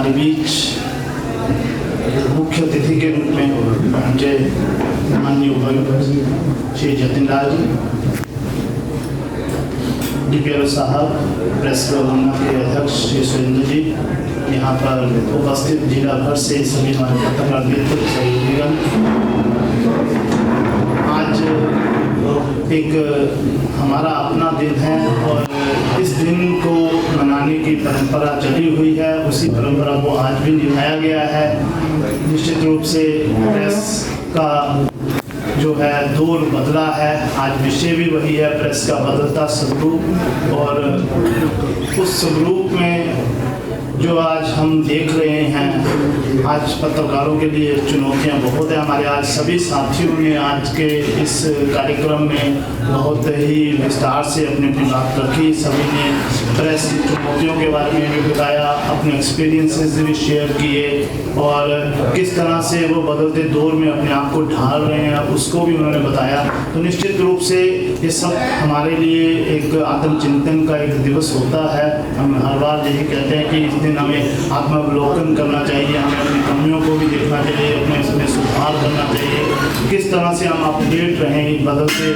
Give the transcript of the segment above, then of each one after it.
हमारे बीच मुख्य अतिथि के रूप में पहुँचे माननीय उपायुक्त श्री जतिन लाल जी, DPRO साहब, प्रेस प्रबंधन के अध्यक्ष श्री सुरेंद्र जी, यहाँ पर उपस्थित जिला भर से सभी हमारे पत्रकार मित्र सहयोगीगण। आज एक हमारा अपना दिन है और इस दिन को मनाने की परंपरा चली हुई है, उसी परंपरा को आज भी निभाया गया है। निश्चित रूप से प्रेस का जो है दौर बदला है, आज विषय भी वही है, प्रेस का बदलता स्वरूप। और उस स्वरूप में जो आज हम देख रहे हैं, आज पत्रकारों के लिए चुनौतियां बहुत है। हमारे आज सभी साथियों ने आज के इस कार्यक्रम में बहुत ही विस्तार से अपनी बात रखी। सभी ने प्रेस की चुनौतियों के बारे में भी बताया, अपने एक्सपीरियंसेस भी शेयर किए और किस तरह से वो बदलते दौर में अपने आप को ढाल रहे हैं उसको भी उन्होंने बताया। तो निश्चित रूप से ये सब हमारे लिए एक आत्मचिंतन का एक दिवस होता है। हम हर बार यही कहते हैं कि इस दिन हमें आत्मावलोकन करना चाहिए, हमें अपनी कमियों को भी देखना चाहिए, अपने इसमें सुधार करना चाहिए, किस तरह से हम अपडेट रहें बदलते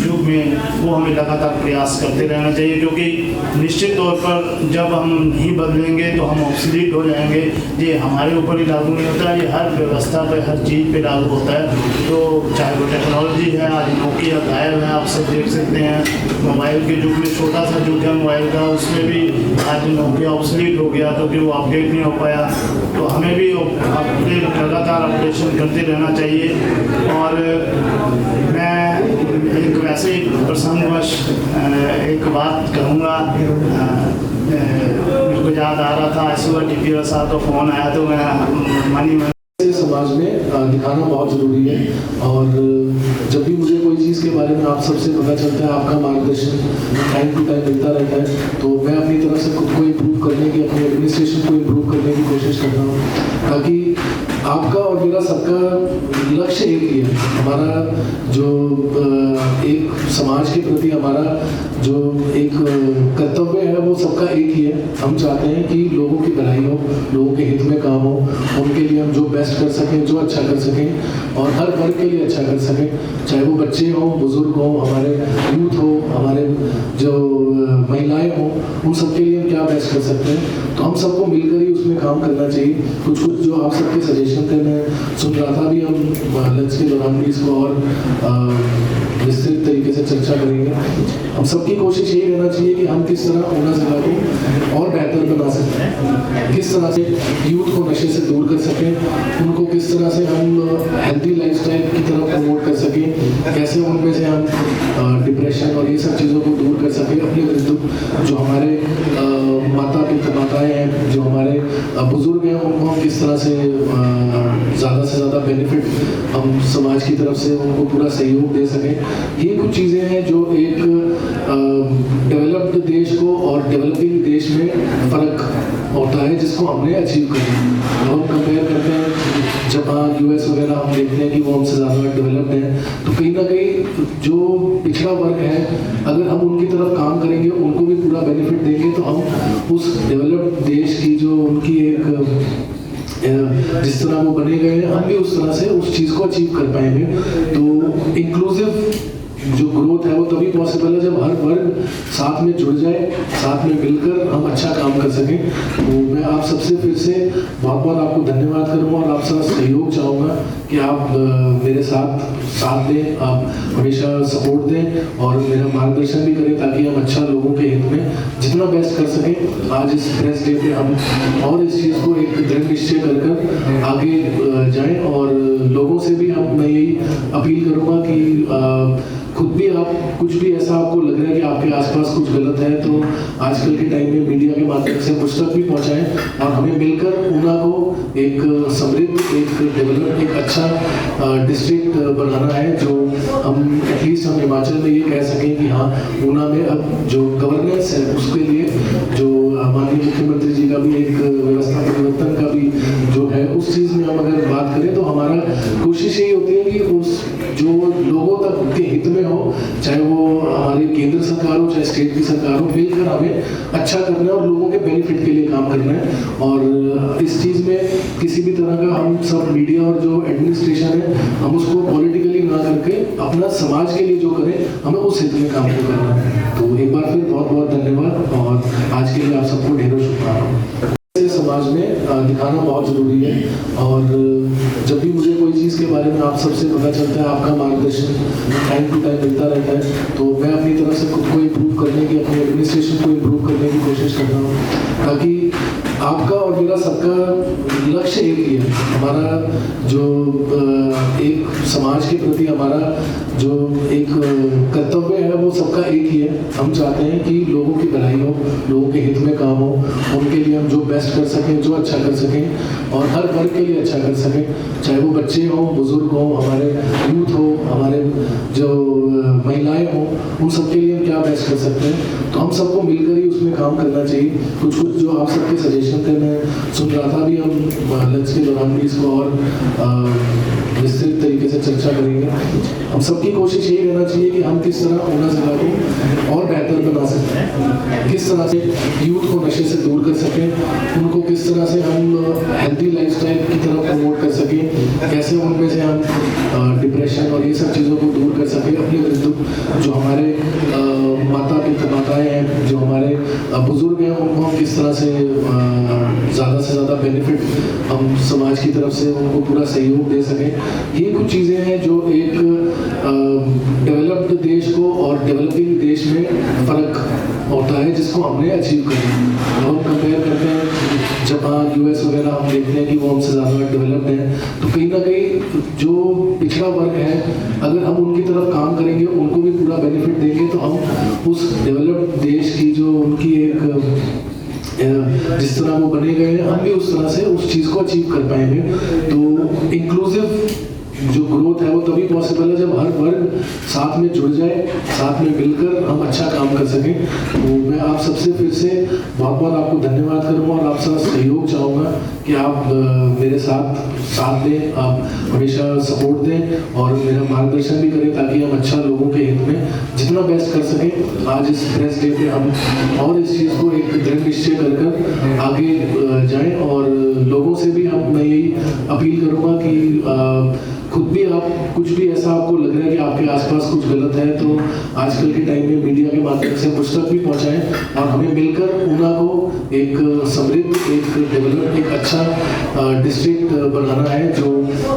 युग में, वो हमें लगातार प्रयास करते रहना चाहिए। क्योंकि निश्चित तौर पर जब हम नहीं बदलेंगे तो हम ऑब्सोलीट हो जाएंगे। ये हमारे ऊपर ही लागू नहीं होता, ये हर व्यवस्था पे, हर चीज़ पे लागू होता है। तो चाहे वो टेक्नोलॉजी है, आज नोकिया गायब है, आप सब देख सकते हैं। मोबाइल के युग में छोटा सा युग है मोबाइल का, उसमें भी आज नोकिया ऑब्सोलीट हो गया क्योंकि वो अपडेट नहीं हो पाया। तो हमें भी अपडेट लगातार अपडेशन करते रहना चाहिए। और मैं एक वैसे ही प्रसंगवश एक बात कहूँगा, मेरे को याद आ रहा था, सुबह DPRO साहब का फ़ोन आया तो मैं मनी समाज में दिखाना बहुत ज़रूरी है। और जब भी मुझे कोई चीज़ के बारे में आप सबसे पता चलता है, आपका मार्गदर्शन टाइम टू टाइम मिलता रहता है, तो मैं अपनी तरफ से खुद को इम्प्रूव करने की, अपने एडमिनिस्ट्रेशन को इम्प्रूव करने की कोशिश करता हूँ, ताकि आपका और मेरा सबका लक्ष्य एक ही है। हमारा जो एक समाज के प्रति हमारा जो एक कर्तव्य है वो सबका एक ही है। हम चाहते हैं कि लोगों की भलाई हो, लोगों के हित में काम हो, उनके लिए हम जो बेस्ट कर सकें, जो अच्छा कर सकें और हर वर्ग के लिए अच्छा कर सकें, चाहे वो बच्चे हों, बुजुर्ग हों, हमारे यूथ हो, हमारे जो महिलाएं हों, उन सबके लिए हम क्या बेस्ट कर सकते हैं। तो हम सबको मिलकर ही उसमें काम करना चाहिए। कुछ जो आप सबके सजेशन थे मैं सुन रहा था, भी हम लंच के दौरान भी इसको और विस्तृत तरीके से चर्चा करेंगे। हम सबकी कोशिश यही रहना चाहिए कि हम किस तरह ऊना जिला को और बेहतर बना सकते हैं, किस तरह से यूथ को नशे से दूर कर सकें, उनको किस तरह से हम हेल्दी लाइफस्टाइल की तरफ प्रमोट कर सकें, कैसे उनमें से हम डिप्रेशन और ये सब चीज़ों को दूर कर सकें। अपने वृद्ध जो हमारे माताएँ हैं, जो हमारे बुजुर्ग हैं, उनको हम किस तरह से ज़्यादा से ज़्यादा बेनिफिट हम समाज की तरफ से उनको पूरा सहयोग दे सकें। ये कुछ चीज़ें हैं जो एक डेवलप्ड देश को और डेवलपिंग देश में फ़र्क होता है, जिसको हमने अचीव करना है। हम कंपेयर करते हैं जापान, US वगैरह, हम देखते हैं कि वो हमसे ज़्यादा डेवलप्ड है। तो कहीं ना कहीं जो पिछड़ा वर्ग है, अगर हम उनकी तरफ काम करेंगे, उनको भी पूरा बेनिफिट देंगे, तो हम उस डेवलप्ड देश की जो उनकी एक जिस तरह वो बने गए हैं, हम भी उस तरह से उस चीज़ को अचीव कर पाएंगे। तो इंक्लूसिव जो ग्रोथ है वो तभी पॉसिबल है जब हर वर्ग साथ में जुड़ जाए, साथ में मिलकर हम अच्छा काम कर सकें। तो मैं आप सबसे फिर से बहुत बहुत आपको धन्यवाद करूँगा और आपसे सहयोग चाहूँगा कि आप मेरे साथ दें, आप हमेशा सपोर्ट दें और मेरा मार्गदर्शन भी करें, ताकि हम अच्छा लोगों के हित में जितना बेस्ट कर सकें। आज इस प्रेस डे पे हम और इस चीज़ को एक दृढ़ निश्चय कर आगे जाएं। और लोगों से भी मैं यही अपील करूँगा कि खुद भी आप कुछ भी ऐसा आपको लग रहा है कि आपके आसपास कुछ गलत है, तो आजकल के टाइम में मीडिया के माध्यम से मुझ तक भी पहुंचाएं और हमें मिलकर ऊना को एक समृद्ध, एक डेवलप्ड, एक अच्छा डिस्ट्रिक्ट बनाना है, जो हम एटलीस्ट हम हिमाचल में ये कह सकें कि हाँ, ऊना में अब जो गवर्नेंस है उसके लिए जो माननीय मुख्यमंत्री जी का भी एक व्यवस्था परिवर्तन का भी जो है, उस चीज़ में हम अगर बात करें तो हमारा कोशिश यही होती है कि उस जो लोगों तक उनके हित में हो, चाहे वो हमारी केंद्र सरकार हो, चाहे स्टेट की सरकार हो, मिलकर हमें अच्छा करना है और लोगों के बेनिफिट के लिए काम करना है। और इस चीज़ में किसी भी तरह का हम सब मीडिया और जो एडमिनिस्ट्रेशन है, हम उसको पॉलिटिकली ना करके अपना समाज के लिए जो करें, हमें उस हित में काम को करना है। तो एक बार फिर बहुत बहुत धन्यवाद और आज के लिए आप सबको ढेरों शुभकामनाएं। समाज में दिखाना बहुत ज़रूरी है और जब भी मुझे कोई चीज़ के बारे में आप सबसे पता चलता है, आपका मार्गदर्शन टाइम टू टाइम मिलता रहता है, तो मैं अपनी तरफ से खुद को इम्प्रूव करने की, अपने एडमिनिस्ट्रेशन को इम्प्रूव करने की कोशिश करता हूँ, ताकि आपका और मेरा सबका लक्ष्य एक ही है। हमारा जो एक समाज के प्रति हमारा जो एक कर्तव्य है, वो सबका एक ही है। हम चाहते हैं कि लोगों की भलाई हो, लोगों के हित में काम हो, उनके लिए हम जो बेस्ट कर सकें, जो अच्छा कर सकें और हर वर्ग के लिए अच्छा कर सकें, चाहे वो बच्चे हों, बुजुर्ग हों, हमारे यूथ हो, हमारे जो महिलाएं हों, उन सबके लिए हम क्या बेस्ट कर सकते हैं। तो हम सबको मिलकर ही उसमें काम करना चाहिए। कुछ कुछ जो आप सबके सजेशन थे मैं सुन रहा था, भी हम लंच के दौरान भी इसको और विस्तृत तरीके से चर्चा करेंगे। हम सबकी कोशिश यही रहना चाहिए कि हम किस तरह ऊना जिला को और बेहतर बना सकते हैं, किस तरह से यूथ को नशे से दूर कर सकें, उनको किस तरह से हम हेल्दी लाइफस्टाइल की तरफ प्रमोट कर सकें, कैसे उनमें से हम डिप्रेशन और ये सब चीज़ों को दूर कर सकें। अपने वृद्ध जो हमारे माताएं हैं, जो हमारे बुजुर्ग हैं, उनको हम किस तरह से ज़्यादा बेनिफिट हम समाज की तरफ से उनको पूरा सहयोग दे सकें। ये कुछ चीज़ें हैं जो एक डेवलप्ड देश को और डेवलपिंग देश में फ़र्क होता है, जिसको हमने अचीव करना है। हम कंपेयर करते हैं जापान, यूएस वगैरह, हम देखते हैं कि वो हमसे ज़्यादा डेवलप्ड हैं, तो कहीं ना कहीं जो पिछड़ा वर्ग है, अगर हम उनकी तरफ काम करेंगे, उनको भी पूरा बेनिफिट देंगे, तो हम उस डेवलप्ड देश की जो उनकी एक जिस तरह वो बने गए हैं, हम भी उस तरह से उस चीज़ को अचीव कर पाएंगे। तो इंक्लूसिव जो ग्रोथ है वो तभी पॉसिबल है जब हर वर्ग साथ में जुड़ जाए, साथ में मिलकर हम अच्छा काम कर सकें। तो मैं आप सबसे फिर से बहुत बहुत आपको धन्यवाद करूँगा और आपसे सहयोग चाहूँगा कि आप मेरे साथ दें, आप हमेशा सपोर्ट दें और मेरा मार्गदर्शन भी करें, ताकि हम अच्छा लोगों के हित में जितना बेस्ट कर सकें। आज इस प्रेस डे पे हम और इस चीज़ को एक दृढ़ निश्चय कर आगे जाएं और लोगों से भी मैं यही अपील करूँगा कि खुद भी आप कुछ भी ऐसा आपको लग रहा है कि आपके आसपास कुछ गलत है, तो आजकल के टाइम में मीडिया के माध्यम से कुछ तक भी पहुंचाएं और हमें मिलकर ऊना को एक समृद्ध, एक डेवलप्ड, एक अच्छा डिस्ट्रिक्ट बनाना है, जो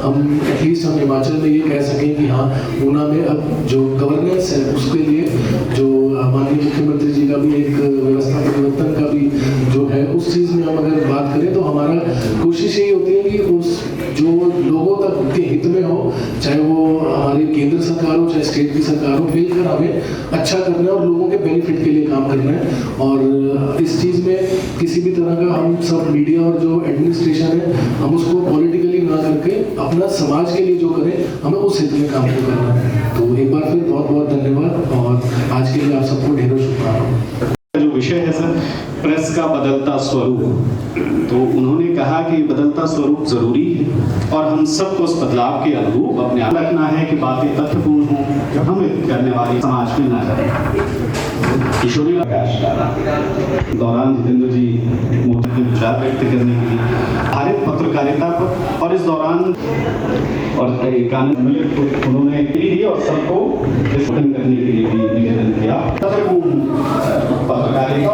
हम एटलीस्ट हम हिमाचल में ये कह सकें कि हाँ, ऊना में अब जो गवर्नेंस है उसके लिए जो माननीय मुख्यमंत्री जी का भी एक व्यवस्था परिवर्तन का भी जो है, उस चीज़ में हम अगर बात करें तो हमारा कोशिश यही होती है कि उस जो लोगों तक के हित में हो, चाहे वो हमारी केंद्र सरकार हो, चाहे स्टेट की सरकार हो, मिलकर हमें अच्छा करना है और लोगों के बेनिफिट के लिए काम करना है। और इस चीज़ में किसी भी तरह का हम सब मीडिया और जो एडमिनिस्ट्रेशन है, हम उसको पॉलिटिकली ना करके अपना समाज के लिए जो करें, हमें उस हित में काम को करना है। तो एक बार फिर बहुत बहुत धन्यवाद और आज के लिए आप सबको ढेरों शुभकामनाएं। जो विषय है सर, प्रेस का बदलता स्वरूप, तो उन्होंने कहा कि बदलता स्वरूप जरूरी है और हम सबको उस बदलाव के अनुरूप अपने आप रखना है कि बातें तथ्यपूर्ण हों, जो हमें करने वाली समाज में ना जाए। किशोरी दौरान जितेंद्र जी मोदी के विचार व्यक्त करने के लिए भारत पत्रकारिता पर और इस दौरान और उन्होंने दी और सबको करने के लिए भी निवेदन किया। पत्रकारिता